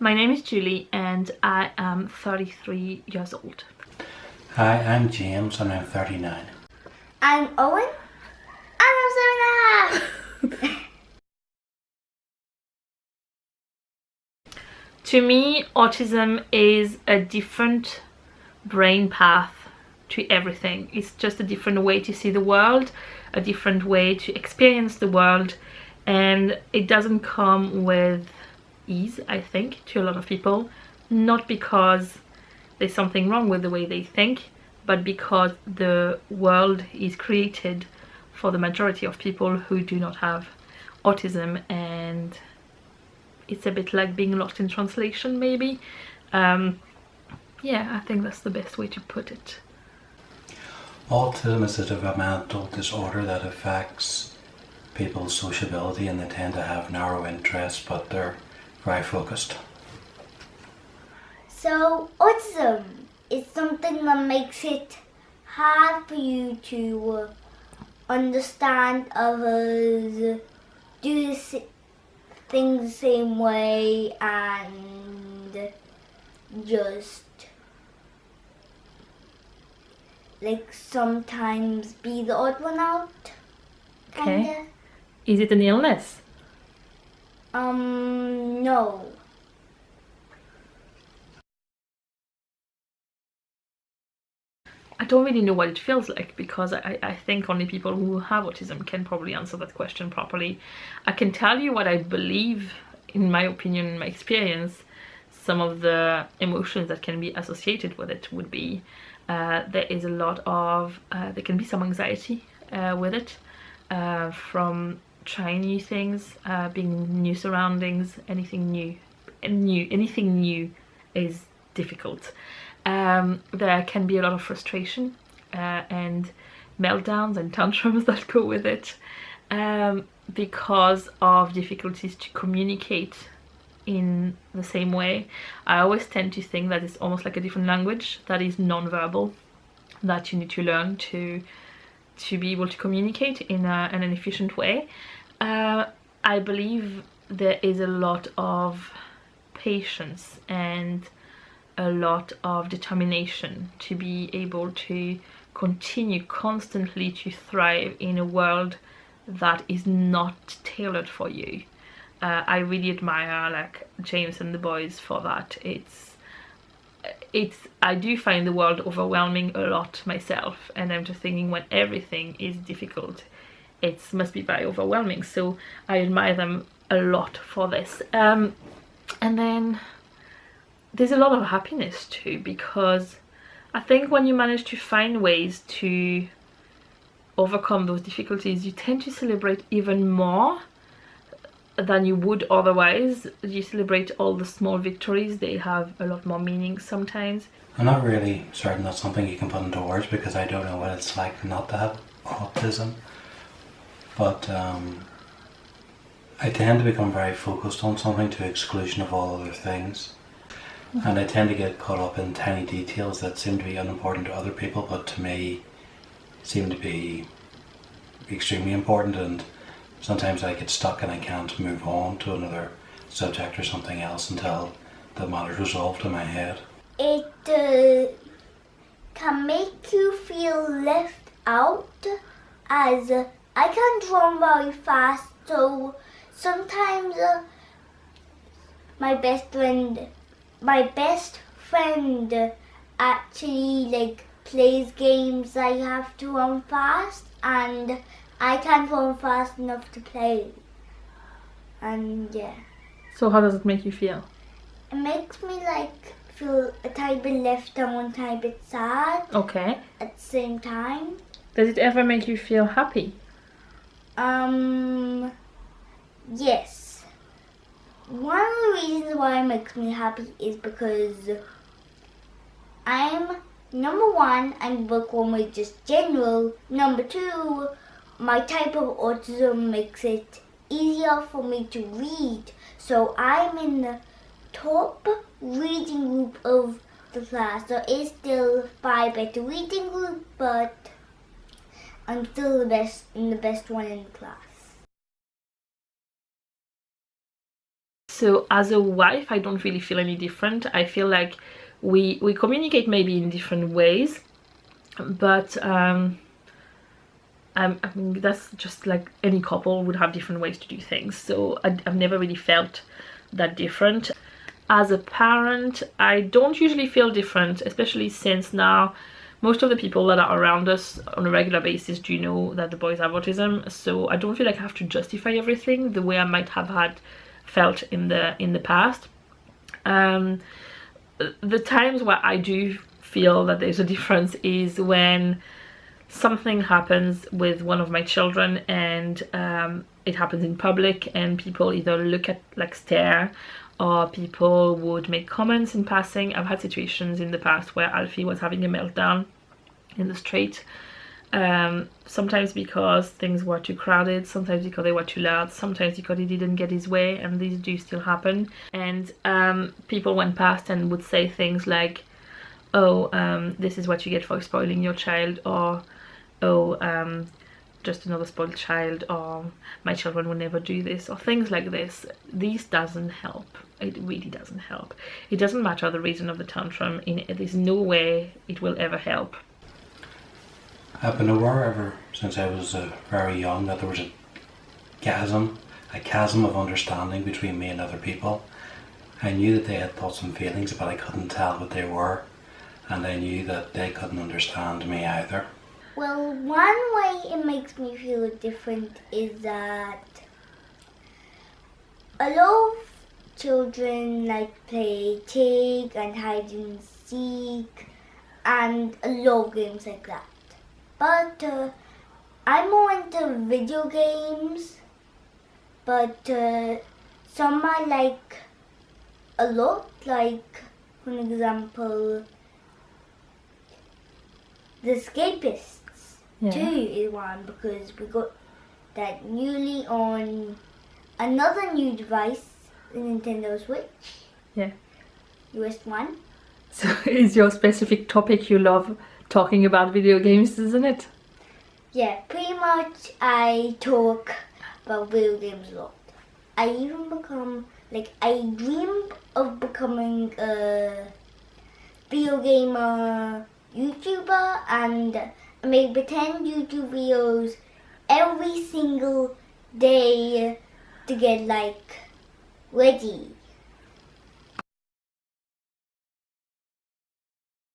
My name is Julie and I am 33 years old. Hi, I'm James and I'm 39. I'm Owen and I'm 7.5. To me, autism is a different brain path to everything. It's just a different way to see the world, a different way to experience the world, and it doesn't come with ease, I think, to a lot of people. Not because there's something wrong with the way they think, but because the world is created for the majority of people who do not have autism, and it's a bit like being lost in translation, maybe. Yeah, I think that's the best way to put it. Autism is a developmental disorder that affects people's sociability, and they tend to have narrow interests, but they're very focused. So autism is something that makes it hard for you to understand others, do things the same way, and just like sometimes be the odd one out. Kinda. Okay. Is it an illness? No. I don't really know what it feels like, because I think only people who have autism can probably answer that question properly. I can tell you what I believe, in my opinion, in my experience, some of the emotions that can be associated with it would be there is a lot of, there can be some anxiety with it, from trying new things, being in new surroundings, anything new is difficult. There can be a lot of frustration and meltdowns and tantrums that go with it, because of difficulties to communicate in the same way. I always tend to think that it's almost like a different language that is non-verbal, that you need to learn to be able to communicate in an efficient way. I believe there is a lot of patience and a lot of determination to be able to continue constantly to thrive in a world that is not tailored for you. I really admire like James and the boys for that. I do find the world overwhelming a lot myself, and I'm just thinking, when everything is difficult, it must be very overwhelming. So I admire them a lot for this. And then there's a lot of happiness too, because I think when you manage to find ways to overcome those difficulties, you tend to celebrate even more than you would otherwise. You celebrate all the small victories, they have a lot more meaning sometimes. I'm not really certain that's something you can put into words, because I don't know what it's like not to have autism, but I tend to become very focused on something to exclusion of all other things. And I tend to get caught up in tiny details that seem to be unimportant to other people, but to me seem to be extremely important, and sometimes I get stuck and I can't move on to another subject or something else until the matter's resolved in my head. It can make you feel left out, as I can't run very fast, so sometimes my best friend actually like plays games I have to run fast, and I can't run fast enough to play. And yeah. So how does it make you feel? It makes me like feel a tiny bit left out and a tiny bit sad. Okay. At the same time. Does it ever make you feel happy? Yes. One of the reasons why it makes me happy is because number one, I'm bookworm with just general. Number two, my type of autism makes it easier for me to read. So I'm in the top reading group of the class. There is still 5 better reading group, but I'm still the best one in the class. So as a wife, I don't really feel any different. I feel like we communicate maybe in different ways, but I mean, that's just like any couple would have different ways to do things. So I've never really felt that different. As a parent, I don't usually feel different, especially since now most of the people that are around us on a regular basis do know that the boys have autism. So I don't feel like I have to justify everything the way I might have felt in the past. The times where I do feel that there's a difference is when something happens with one of my children and it happens in public, and people either look at, like, stare, or people would make comments in passing. I've had situations in the past where Alfie was having a meltdown in the street, sometimes because things were too crowded, sometimes because they were too loud, sometimes because he didn't get his way, and these do still happen. And people went past and would say things like, oh, this is what you get for spoiling your child, or oh, just another spoiled child, or my children will never do this, or things like this. This doesn't help. It really doesn't help. It doesn't matter the reason of the tantrum. There's no way it will ever help. I've been aware ever since I was very young that there was a chasm of understanding between me and other people. I knew that they had thoughts and feelings, but I couldn't tell what they were, and I knew that they couldn't understand me either. Well, one way it makes me feel different is that a lot of children like play tag and hide and seek and a lot of games like that. But I'm more into video games, but some I like a lot, like, for example, The Escapists. Yeah. 2 is one, because we got that newly on another new device, the Nintendo Switch. Yeah. US one. So is your specific topic you love talking about video games, isn't it? Yeah, pretty much I talk about video games a lot. I even I dream of becoming a video gamer YouTuber, and I make pretend YouTube videos every single day to get ready.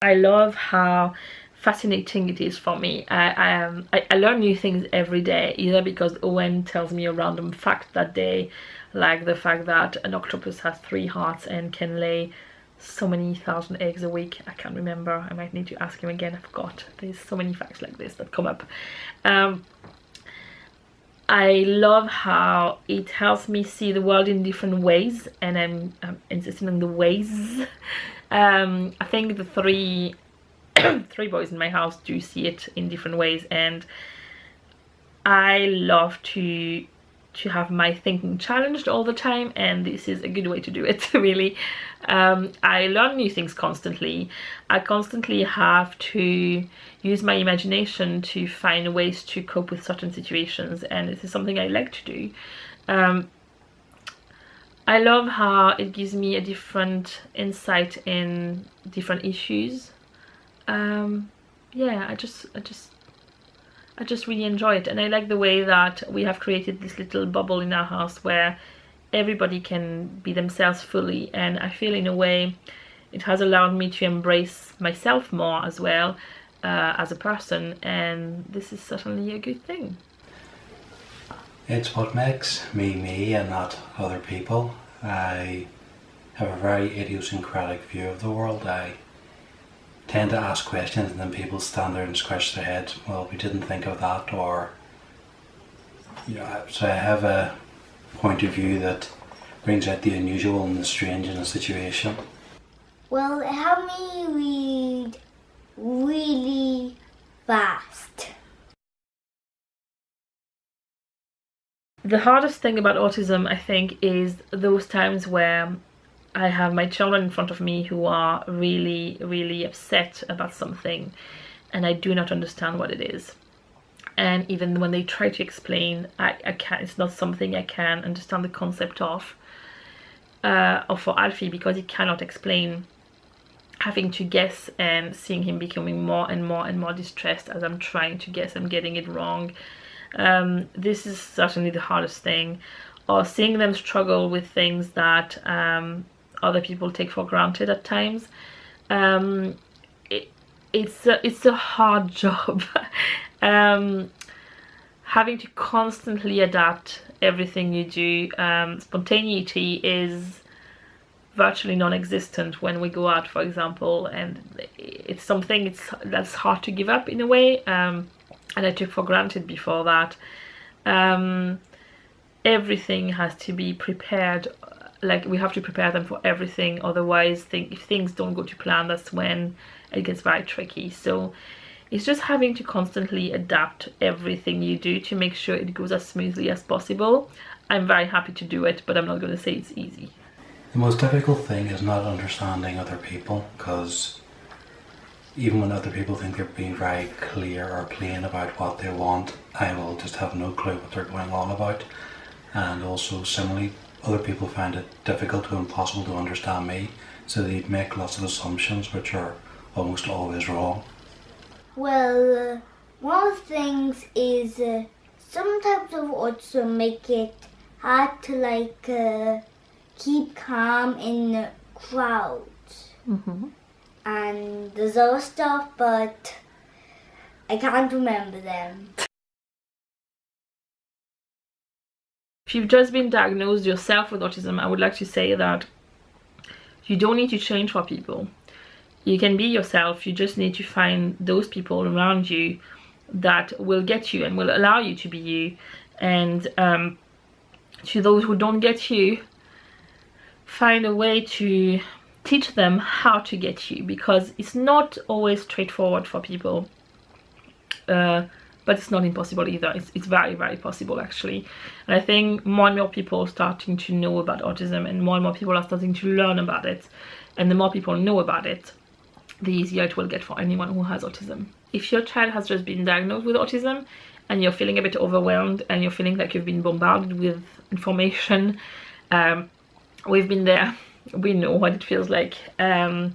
I love how fascinating it is for me. I learn new things every day, either because Owen tells me a random fact that day, like the fact that an octopus has 3 hearts and can lay so many thousand eggs a week. I can't remember. I might need to ask him again. I forgot. There's so many facts like this that come up. I love how it helps me see the world in different ways, and I'm insisting on the ways. I think the three boys in my house do see it in different ways, and I love to have my thinking challenged all the time, and this is a good way to do it, really. I learn new things constantly. I constantly have to use my imagination to find ways to cope with certain situations, and this is something I like to do. I love how it gives me a different insight in different issues. Yeah, I just really enjoy it, and I like the way that we have created this little bubble in our house where everybody can be themselves fully, and I feel in a way it has allowed me to embrace myself more as well as a person, and this is certainly a good thing. It's what makes me me and not other people. I have a very idiosyncratic view of the world. I tend to ask questions and then people stand there and scratch their heads. Well, we didn't think of that, or so I have a point of view that brings out the unusual and the strange in a situation. Well, it helped me read really fast. The hardest thing about autism, I think, is those times where I have my children in front of me who are really, really upset about something, and I do not understand what it is. And even when they try to explain, I can't, it's not something I can understand the concept of. or for Alfie, because he cannot explain, having to guess and seeing him becoming more and more and more distressed as I'm trying to guess and getting it wrong. This is certainly the hardest thing. Or seeing them struggle with things that other people take for granted at times. It's a hard job. Having to constantly adapt everything you do. Spontaneity is virtually non-existent when we go out, for example, and it's something that's hard to give up in a way, and I took for granted before that. Everything has to be prepared, like we have to prepare them for everything, otherwise if things don't go to plan, that's when it gets very tricky. So it's just having to constantly adapt everything you do to make sure it goes as smoothly as possible. I'm very happy to do it, but I'm not going to say it's easy. The most difficult thing is not understanding other people, because even when other people think they're being very clear or plain about what they want, I will just have no clue what they're going on about. And also similarly, other people find it difficult to impossible to understand me, so they make lots of assumptions which are almost always wrong. Well, one of the things is some types of autism make it hard to keep calm in crowds. And there's other stuff, but I can't remember them. If you've just been diagnosed yourself with autism, I would like to say that you don't need to change for people. You can be yourself. You just need to find those people around you that will get you and will allow you to be you. And to those who don't get you, find a way to teach them how to get you, because it's not always straightforward for people. But it's not impossible either. It's very, very possible actually. And I think more and more people are starting to know about autism, and more people are starting to learn about it. And the more people know about it, the easier it will get for anyone who has autism. If your child has just been diagnosed with autism and you're feeling a bit overwhelmed and you're feeling like you've been bombarded with information, we've been there. We know what it feels like. There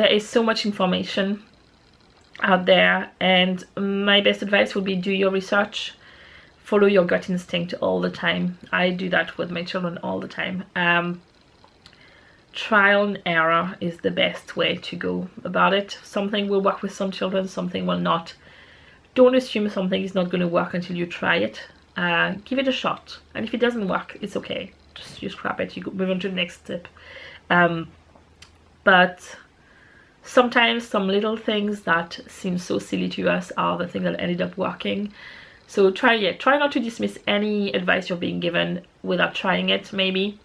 is so much information out there, and my best advice would be do your research, follow your gut instinct all the time. I do that with my children all the time. Trial and error is the best way to go about it. Something will work with some children, something will not. Don't assume something is not going to work until you try it. Give it a shot, and if it doesn't work, it's okay. Just you scrap it, you move on to the next step. But sometimes some little things that seem so silly to us are the things that ended up working. So try not to dismiss any advice you're being given without trying it, maybe.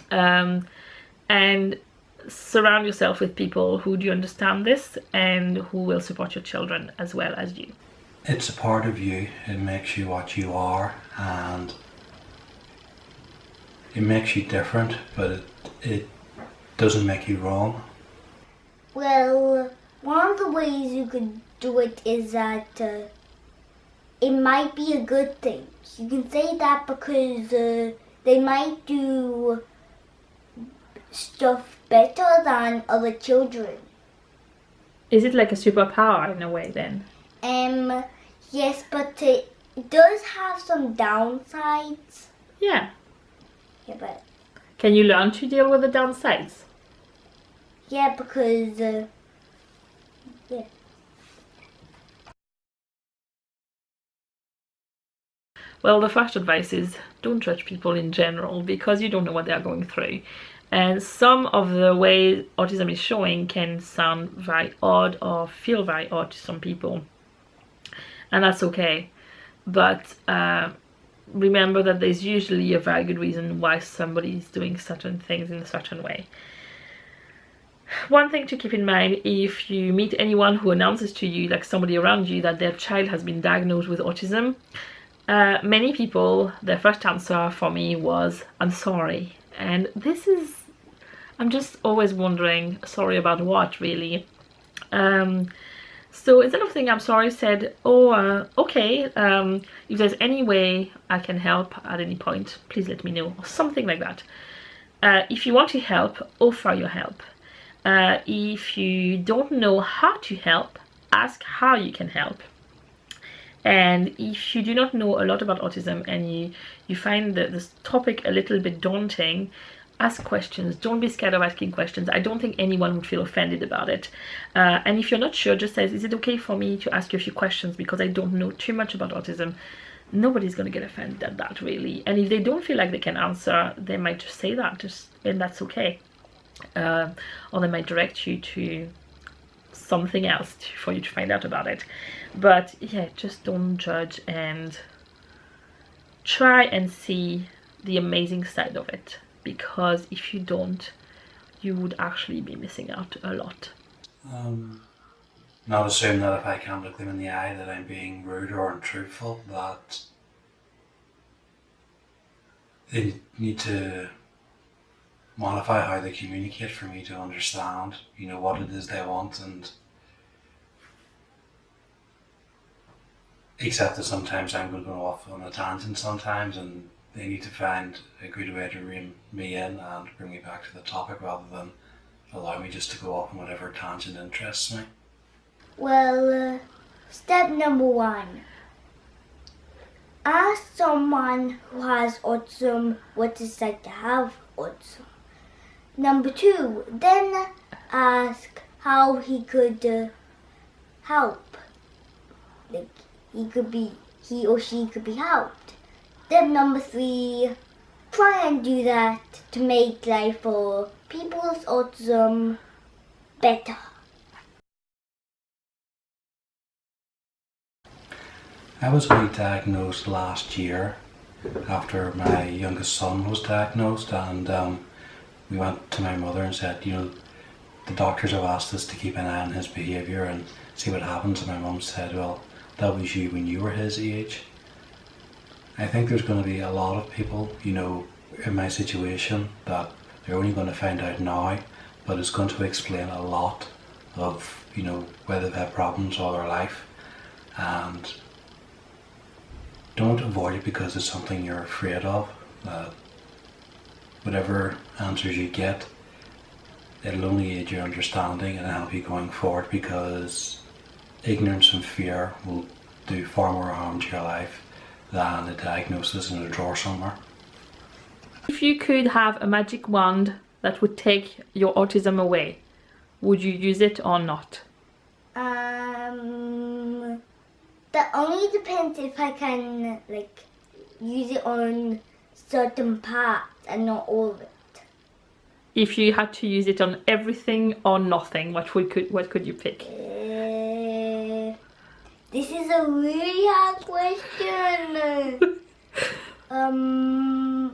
And surround yourself with people who do understand this and who will support your children as well as you. It's a part of you. It makes you what you are, and it makes you different, but it doesn't make you wrong. Well, one of the ways you could do it is that it might be a good thing. You can say that because they might do stuff better than other children. Is it like a superpower in a way then? Yes, but it does have some downsides. Yeah. Yeah, but Can you learn to deal with the downsides? yeah, because yeah. Well, the first advice is don't judge people in general, because you don't know what they are going through. And some of the ways autism is showing can sound very odd or feel very odd to some people. And that's okay. But remember that there's usually a very good reason why somebody is doing certain things in a certain way. One thing to keep in mind, if you meet anyone who announces to you, like somebody around you, that their child has been diagnosed with autism, many people, their first answer for me was, "I'm sorry." And this is, I'm just always wondering, sorry about what, really? So instead of saying "I'm sorry," said, "Oh, okay, if there's any way I can help at any point, please let me know," or something like that. If you want to help, offer your help. If you don't know how to help, ask how you can help. And if you do not know a lot about autism and you find this topic a little bit daunting, ask questions. Don't be scared of asking questions. I don't think anyone would feel offended about it. And if you're not sure, just say, is it okay for me to ask you a few questions because I don't know too much about autism? Nobody's going to get offended at that, really. And if they don't feel like they can answer, they might just say that, and that's okay. Or they might direct you to something else for you to find out about it. But yeah, just don't judge and try and see the amazing side of it, because if you don't, you would actually be missing out a lot. Not assume that if I can't look them in the eye that I'm being rude or untruthful, that they need to modify how they communicate for me to understand, you know, what it is they want, and accept that sometimes I'm going to go off on a tangent sometimes, and they need to find a good way to rein me in and bring me back to the topic rather than allow me just to go off on whatever tangent interests me. Well, step number 1. Ask someone who has autism what it's like to have autism. Number 2, then ask how he could help. Like, he or she could be helped. Then number 3, try and do that to make life for people with autism better. I was only diagnosed last year after my youngest son was diagnosed, and we went to my mother and said, you know, the doctors have asked us to keep an eye on his behaviour and see what happens. And my mum said, well, that was you when you were his age. I think there's going to be a lot of people, you know, in my situation that they're only going to find out now, but it's going to explain a lot of, you know, whether they've had problems all their life. And don't avoid it because it's something you're afraid of. Whatever answers you get, it'll only aid your understanding and help you going forward, because ignorance and fear will do far more harm to your life than a diagnosis in a drawer somewhere. If you could have a magic wand that would take your autism away, would you use it or not? That only depends if I can like use it on certain parts and not all of it. If you had to use it on everything or nothing, what could you pick? This is a really hard question.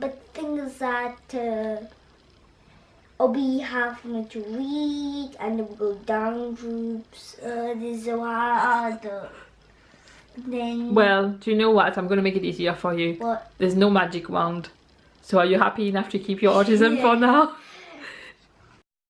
But the thing is that it'll be hard for me to read, and it will go down groups. This is so hard. Then. Well, do you know what? I'm going to make it easier for you. What? There's no magic wand. So are you happy enough to keep your autism for now?